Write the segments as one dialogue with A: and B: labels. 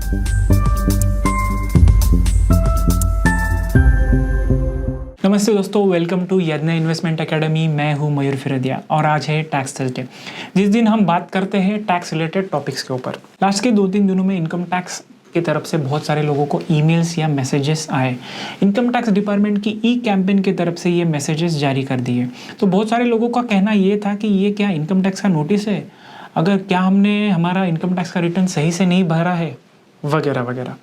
A: नमस्ते दोस्तों, welcome to यदना investment academy. मैं हूं मयूर फिरोदिया और आज है टैक्स थर्सडे, जिस दिन हम बात करते हैं टैक्स रिलेटेड टॉपिक्स के ऊपर। लास्ट के 2-3 दिनों में इनकम टैक्स की तरफ से बहुत सारे लोगों को ईमेल्स या मैसेजेस आए। इनकम टैक्स डिपार्टमेंट की ई कैंपेन की तरफ से ये मैसेजेस जारी कर दिए। तो बहुत सारे लोगों का कहना ये था कि ये क्या इनकम टैक्स का नोटिस है, अगर क्या हमने हमारा इनकम टैक्स का रिटर्न सही से नहीं भरा है, वगैरह वगैरह।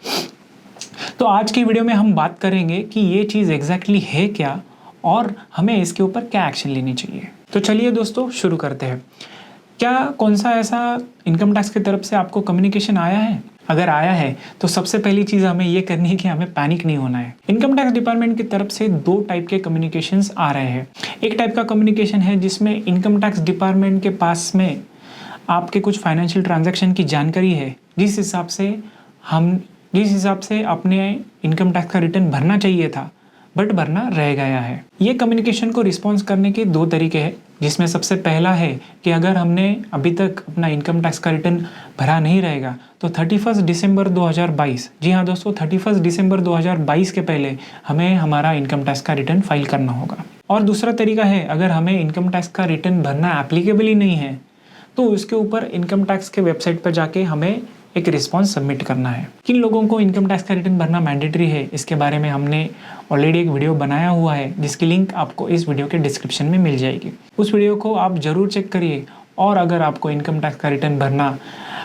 A: तो आज की वीडियो में हम बात करेंगे कि ये चीज़ एग्जैक्टली है क्या और हमें इसके ऊपर क्या एक्शन लेनी चाहिए। तो चलिए दोस्तों शुरू करते हैं। क्या कौन सा ऐसा इनकम टैक्स की तरफ से आपको कम्युनिकेशन आया है? अगर आया है तो सबसे पहली चीज़ हमें ये करनी है कि हमें पैनिक नहीं होना है। इनकम टैक्स डिपार्टमेंट की तरफ से 2 टाइप के कम्युनिकेशंस आ रहे हैं। एक टाइप का कम्युनिकेशन है जिसमें इनकम टैक्स डिपार्टमेंट के पास में आपके कुछ फाइनेंशियल ट्रांजैक्शन की जानकारी है, जिस हिसाब से अपने इनकम टैक्स का रिटर्न भरना चाहिए था बट भरना रह गया है। ये कम्युनिकेशन को रिस्पॉन्स करने के 2 तरीके हैं, जिसमें सबसे पहला है कि अगर हमने अभी तक अपना इनकम टैक्स का रिटर्न भरा नहीं रहेगा तो 31 दिसंबर 2022, जी हाँ दोस्तों, 31 दिसंबर 2022 के पहले हमें हमारा इनकम टैक्स का रिटर्न फाइल करना होगा। और दूसरा तरीका है, अगर हमें इनकम टैक्स का रिटर्न भरना एप्लीकेबल ही नहीं है तो उसके ऊपर इनकम टैक्स के वेबसाइट पर जाके हमें एक रिस्पॉन्स सबमिट करना है। किन लोगों को इनकम टैक्स का रिटर्न भरना मैंडेटरी है, इसके बारे में हमने ऑलरेडी एक वीडियो बनाया हुआ है, जिसकी लिंक आपको इस वीडियो के डिस्क्रिप्शन में मिल जाएगी। उस वीडियो को आप ज़रूर चेक करिए। और अगर आपको इनकम टैक्स का रिटर्न भरना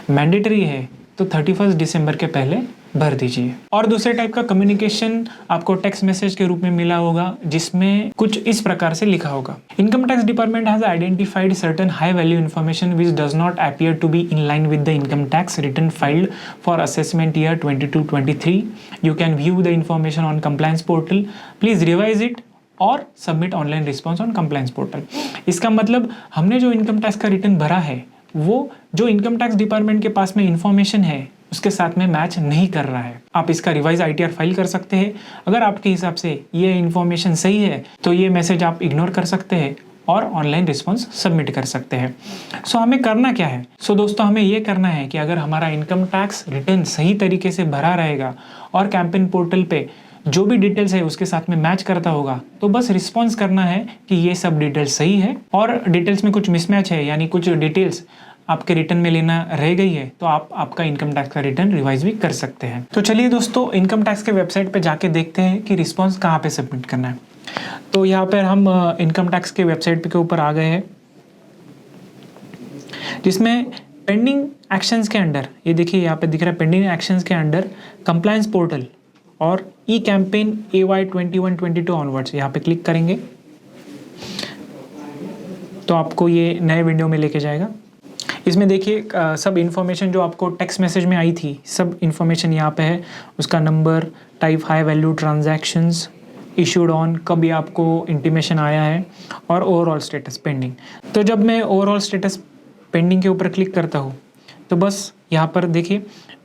A: मैंडेटरी है तो 31 दिसंबर के पहले भर दीजिए। और दूसरे टाइप का कम्युनिकेशन आपको टेक्स्ट मैसेज के रूप में मिला होगा, जिसमें कुछ इस प्रकार से लिखा होगा: income tax department has identified certain high value information which does not appear to be in line with the income tax return filed for assessment year 22-23। You can view the information on compliance portal. Please revise it और submit online response on compliance portal. इसका मतलब हमने जो income tax का return भरा है वो जो इनकम टैक्स डिपार्टमेंट के पास में इंफॉर्मेशन है उसके साथ में मैच नहीं कर रहा है। आप इसका रिवाइज ITR फाइल कर सकते हैं। अगर आपके हिसाब से ये इन्फॉर्मेशन सही है तो ये मैसेज आप इग्नोर कर सकते हैं और ऑनलाइन रिस्पॉन्स सबमिट कर सकते हैं। सो हमें करना क्या है? दोस्तों, हमें ये करना है कि अगर हमारा इनकम टैक्स रिटर्न सही तरीके से भरा रहेगा और कैंपेन पोर्टल पे जो भी डिटेल्स है उसके साथ में मैच करता होगा तो बस रिस्पॉन्स करना है कि ये सब डिटेल्स सही है, और डिटेल्स में कुछ मिसमैच है यानी कुछ डिटेल्स आपके रिटर्न में लेना रह गई है तो आप आपका इनकम टैक्स का रिटर्न रिवाइज भी कर सकते हैं। तो चलिए दोस्तों, इनकम टैक्स के वेबसाइट पे जाके देखते हैं कि रिस्पॉन्स कहाँ पे सबमिट करना है। तो यहाँ पर हम इनकम टैक्स के वेबसाइट के ऊपर आ गए हैं, जिसमें पेंडिंग एक्शंस के अंडर, ये देखिए यहाँ पे दिख रहा है पेंडिंग एक्शंस के अंडर कंप्लायंस पोर्टल और ई कैंपेन AY 21-22 ऑनवर्ड्स, यहाँ पे क्लिक करेंगे तो आपको ये नए विंडो में लेके जाएगा। इसमें देखिए सब इन्फॉर्मेशन जो आपको टेक्स्ट मैसेज में आई थी, सब इन्फॉर्मेशन यहाँ पे है। उसका number, type high value transactions, issued on, कब ये आपको इंटीमेशन आया है, और ओवरऑल स्टेटस पेंडिंग। तो जब मैं ओवरऑल स्टेटस पेंडिंग के ऊपर क्लिक करता हूँ तो बस यहाँ पर देखिए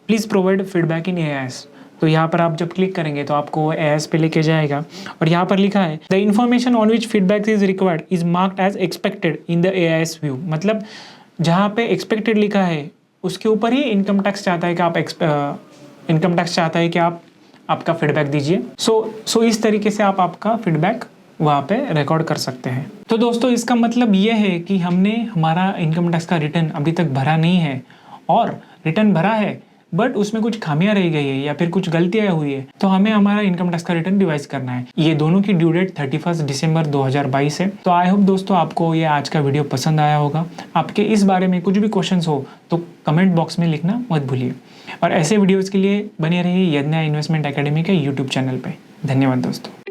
A: please provide feedback in AIS। तो यहाँ पर आप जब क्लिक करेंगे तो आपको AIS पे लेके जाएगा और यहाँ पर लिखा है the information on which feedback is required is marked as expected in the AIS view. मतलब जहाँ पे एक्सपेक्टेड लिखा है उसके ऊपर ही इनकम टैक्स चाहता है कि आप आपका फीडबैक दीजिए। सो इस तरीके से आप आपका फीडबैक वहाँ पे रिकॉर्ड कर सकते हैं। तो दोस्तों, इसका मतलब ये है कि हमने हमारा इनकम टैक्स का रिटर्न अभी तक भरा नहीं है, और रिटर्न भरा है बट उसमें कुछ खामियां रह गई है या फिर कुछ गलतियां हुई है, तो हमें हमारा इनकम टैक्स का रिटर्न रिवाइज करना है। ये दोनों की ड्यू डेट 31 दिसंबर 2022 है। तो आई होप दोस्तों आपको ये आज का वीडियो पसंद आया होगा। आपके इस बारे में कुछ भी क्वेश्चंस हो तो कमेंट बॉक्स में लिखना मत भूलिए, और ऐसे वीडियोज़ के लिए बने रहिए यदना इन्वेस्टमेंट एकेडमी के यूट्यूब चैनल पर। धन्यवाद दोस्तों।